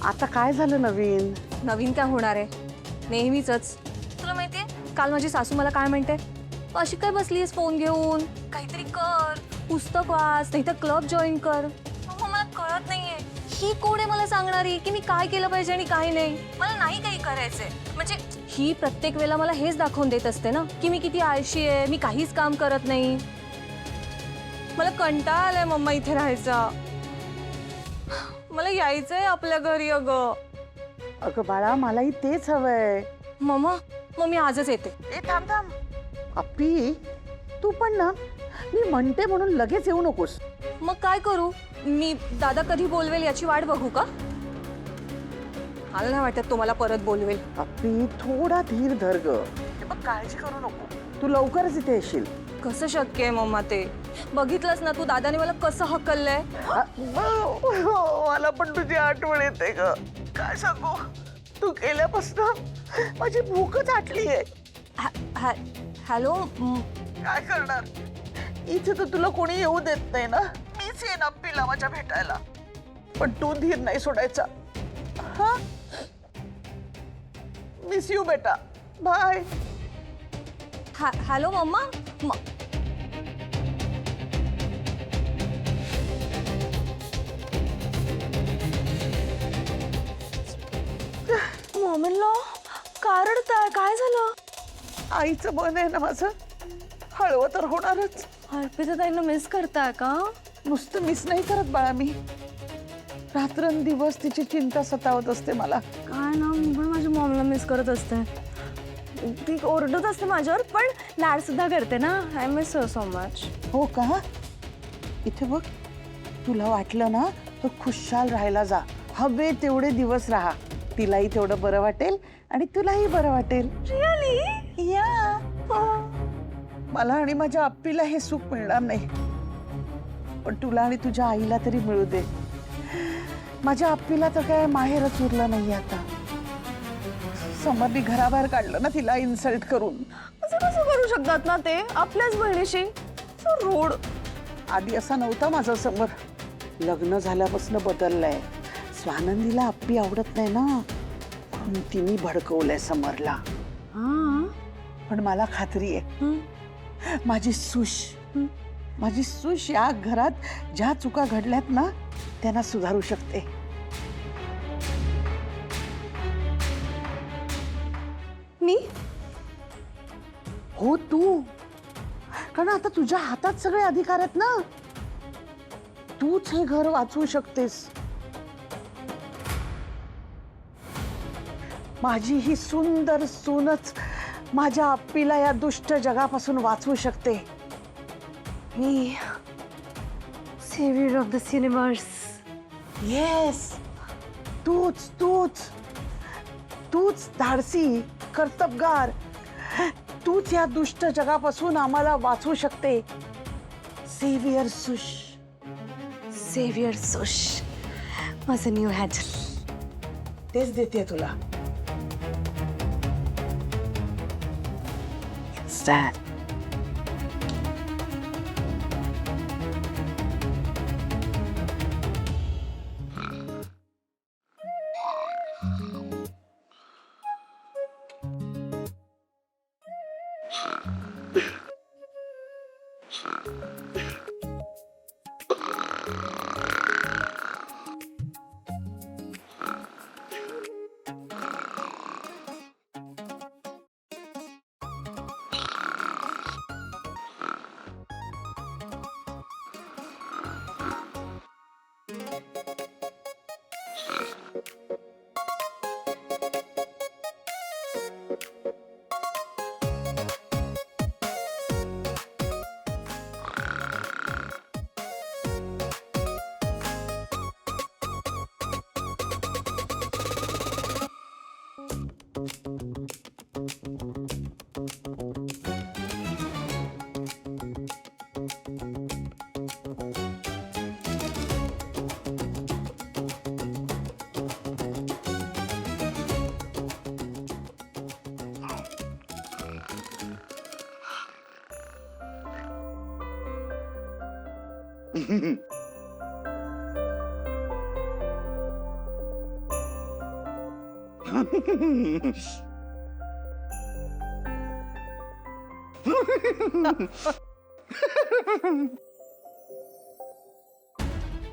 आता काय झालं नवीन? नवीन काय होणार आहे, नेहमीच. तुला माहितीये काल माझी सासू मला काय म्हणते, अशी काय बसलीस फोन घेऊन, काहीतरी कर, पुस्तक वाच, नाही तर क्लब जॉईन कर. अहो, मला कळत नाहीये ही कोण आहे मला सांगणारी की मी काय केलं पाहिजे आणि काय नाही. मला नाही काही करायचंय. म्हणजे ही प्रत्येक वेळेला मला हेच दाखवून देत असते ना की मी किती आळशी आहे, मी काहीच काम करत नाही. मला कंटाळा आलाय मम्मा इथे राहायचा. मला यायचंय आपल्या घरी. अगं बाळा, मलाही तेच हवंय. मम्मा, मग मी आजच येते. थांब थांब. अप्पी, तू पण ना, मी म्हणते म्हणून लगेच येऊ नकोस. मग काय करू? मी दादा कधी बोलवेल याची वाट बघू का? मला नाही वाटत तो मला परत बोलवेल. अप्पी, थोडा धीर धर ग. काळजी करू नको, तू लवकरच इथे येशील. कसं शक्य आहे मम्मा ते? बघितलंस ना तू दादाने मला कसं हकललंय. मला पण तुझी आठवण येते ग. काय सांगू, तू गेल्यापासून माझी भूकच आटली आहे. हॅलो. काय करणार, इथे तर तुला कोणी येऊ देत नाही ना. मीच येईन अप्पीला माझ्या भेटायला, पण तू धीर नाही सोडायचा. हा, मिस यू बेटा. बाय. हॅलो मम्मा. मम्मीला काय रडताय? काय झालं? आईचं मन आहे ना माझं, हळवं तर होणारच. अर्पिता ताईंना मिस करताय का? नुसतं मिस नाही करत बाळा, मी रात्रंदिवस तिची चिंता सतावत असते मला. काय ना, मी पण माझ्या मॉमला मिस करत असते. ती ओरडत असते माझ्यावर, पण लाड सुद्धा करते ना. I miss her so much. हो का? इथे बघ, तुला वाटलं ना तर खुशाल राहायला जा. हवे तेवढे दिवस राहा. तिलाही तेवढं बरं वाटेल आणि तुलाही बरं वाटेल. रिअली? या. मला आणि माझ्या आप्पीला हे सुख मिळणार नाही, पण तुला आणि तुझ्या आईला तरी मिळू दे. माझ्या आप्पीला तर काय माहेरच उरलं नाही आता. समरनी घराबाहेर काढलं ना तिला इन्सल्ट करून. असं कसं करू शकतात ना ते आपल्याच बहिणीशी? रोड. आधी असा नव्हता माझा समर. लग्न झाल्यापासून बदललाय. स्वानंदीला आप्पी आवडत नाही ना, म्हणून तिने भडकवलंय समरला. पण मला खात्री आहे, माझी सूश या घरात ज्या चुका घडल्यात ना त्यांना सुधारू शकते. मी? हो तू, कारण आता तुझ्या हातात सगळे अधिकार आहेत ना. तूच हे घर वाचवू शकतेस. माझी ही सुंदर सूनच माझ्या आप्पीला या दुष्ट जगापासून वाचवू शकते. मी saviour of the universe. Yes, तूच तूच तूच धाडसी, कर्तबगार. तूच या दुष्ट जगापासून आम्हाला वाचवू शकते. सेव्हियर सुश. सेव्हियर सुश, माझं न्यू हॅटल. तेच देते तुला. That.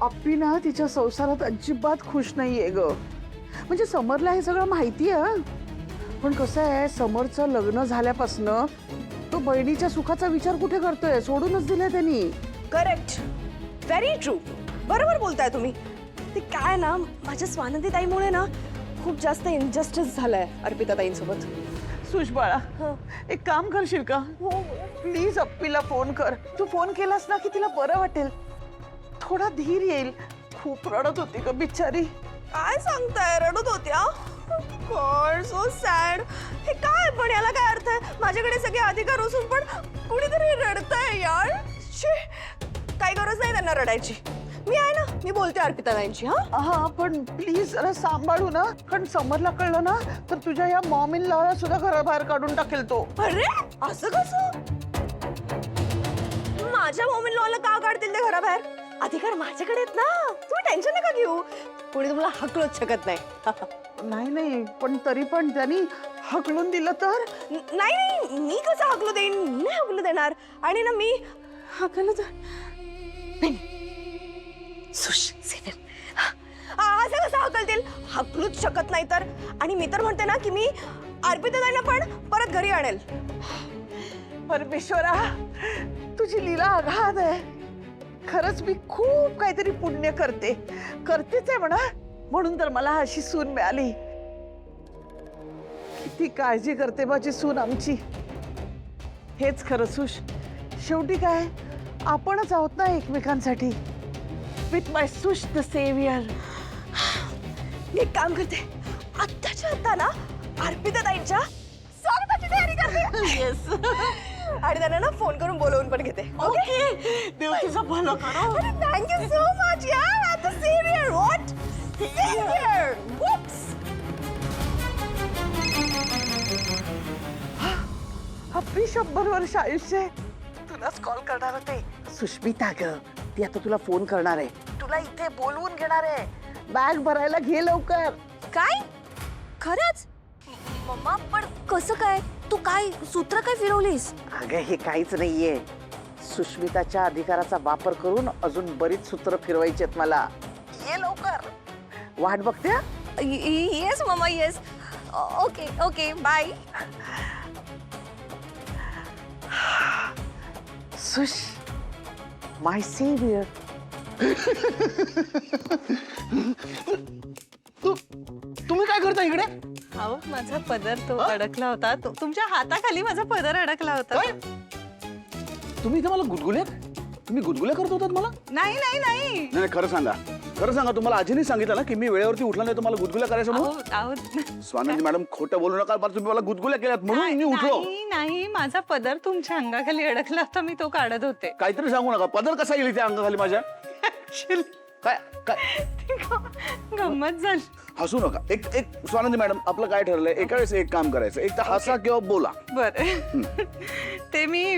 अप्पी ना तिच्या संसारात अजिबात खुश नाहीये ग. म्हणजे समरला हे सगळं माहिती आहे, पण कसं आहे, समरचं लग्न झाल्यापासनं तो बहिणीच्या सुखाचा विचार कुठे करतोय, सोडूनच दिलाय त्यांनी. करेक्ट, व्हेरी ट्रू, बरोबर बोलताय तुम्ही. ते काय ना, माझ्या स्वानंदी ताईमुळे ना खूप जास्त इनजस्टिस झालाय अर्पिता ताईंसोबत. सुश बाळा, एक काम करशील का, प्लीज अप्पीला फोन कर. तू फोन केलास ना की तिला बरं वाटेल, थोडा धीर येईल. खूप रडत होती ग बिचारी. काय सांगताय, रडत होत्या? God, so sad. हे काय, पण याला काय अर्थ आहे? माझ्याकडे सगळे अधिकार असून पण कुणीतरी रडतंय यार. शी, काही गरज नाही त्यांना रडायची. मी आहे ना, मी बोलते अर्पिता ताईंशी. हा, पण प्लीज जरा सांभाळू ना, कारण समरला कळलं ना तर तुझ्या या मॉम इन लॉला सुद्धा घराबाहेर काढून टाकेल तो. अरे, असं कसं? माझ्या मॉम इन लॉला का काढतील ते घराबाहेर? अधिकार माझ्याकडे आहेत ना, तुम्ही टेन्शन नका घेऊ. कोणी तुम्हाला हकलूच शकत नाही. नाही नाही, पण तरी पण त्यांनी हकलून दिलं तर. नाही नाही, मी कसं हकलू देईन? मी नाही हकलू देणार. आणि ना, मी हकलू तर असं कसं हकलतील? हकलूच शकत नाही तर. आणि मी तर म्हणते ना की मी अर्पिता ताईंना पण परत घरी आणेल. परमेश्वरा, तुझी लीला अगाध आहे. खरंच मी खूप काहीतरी पुण्य करतेच आहे म्हणा, म्हणून तर मला अशी सून मिळाली. किती काळजी करते माझी सून आमची. हेच खरं सुश, शेवटी काय आपणच आहोत ना एकमेकांसाठी. With my Sush the saviour. मी एक काम करते, आत्ताच्या आत्ता ना अर्पिता ताईंच्या स्वागताची तयारी करते. येस. आणि त्यांना ना फोन करून बोलवून पण घेते. ओके, देव तुझं भलं करो. थँक्यू सो मच यार. I am the saviour. What saviour? Whoops. Appi 100 वर्ष आयुष्य आहे. तुलाच कॉल करणार होते. सुष्मिता ग, ती आता तुला फोन करणार आहे, तुला इथे बोलवून घेणार आहे. बॅग भरायला घे लवकर. काय खरंच? मम्मा, पण कसं काय? तू काय सूत्र काय फिरवलीस? अगं, हे काहीच नाहीये. सुष्मिताच्या अधिकाराचा वापर करून अजून बरीच सूत्र फिरवायची आहेत मला. ये लवकर, वाट बघते. Yes mamma, yes. Okay okay, bye. Sush, my saviour. तुम्ही काय करता इकडे? अहो, माझा पदर तो अडकला होता. तुमच्या हाताखाली माझा पदर अडकला होता. काय? तुम्ही इथे मला गुदगुल्या करत होतात मला? नाही नाही नाही. नाही, खरं सांगा, तुम्हाला आजीने सांगितलं ना की मी वेळेवरती उठला नाही तर मला गुदगुल्या करायचं अहो, म्हणून? अहो, स्वानंदी मॅडम, खोटं बोलू नका. पण तुम्ही मला गुदगुल्या केल्यात म्हणून मी उठलो. नाही नाही, माझा पदर तुमच्या अंगाखाली अडकला होता, मी तो काढत होते. काहीतरी सांगू नका. पदर कसा येईल त्या अंगाखाली माझ्या? काय काय गंमत झाली. हसू नका. एक स्वानंदी मॅडम, आपलं काय ठरलंय, एका वेळेस एक काम करायचं. एक तर हसा किंवा बोला. बरं. ते मी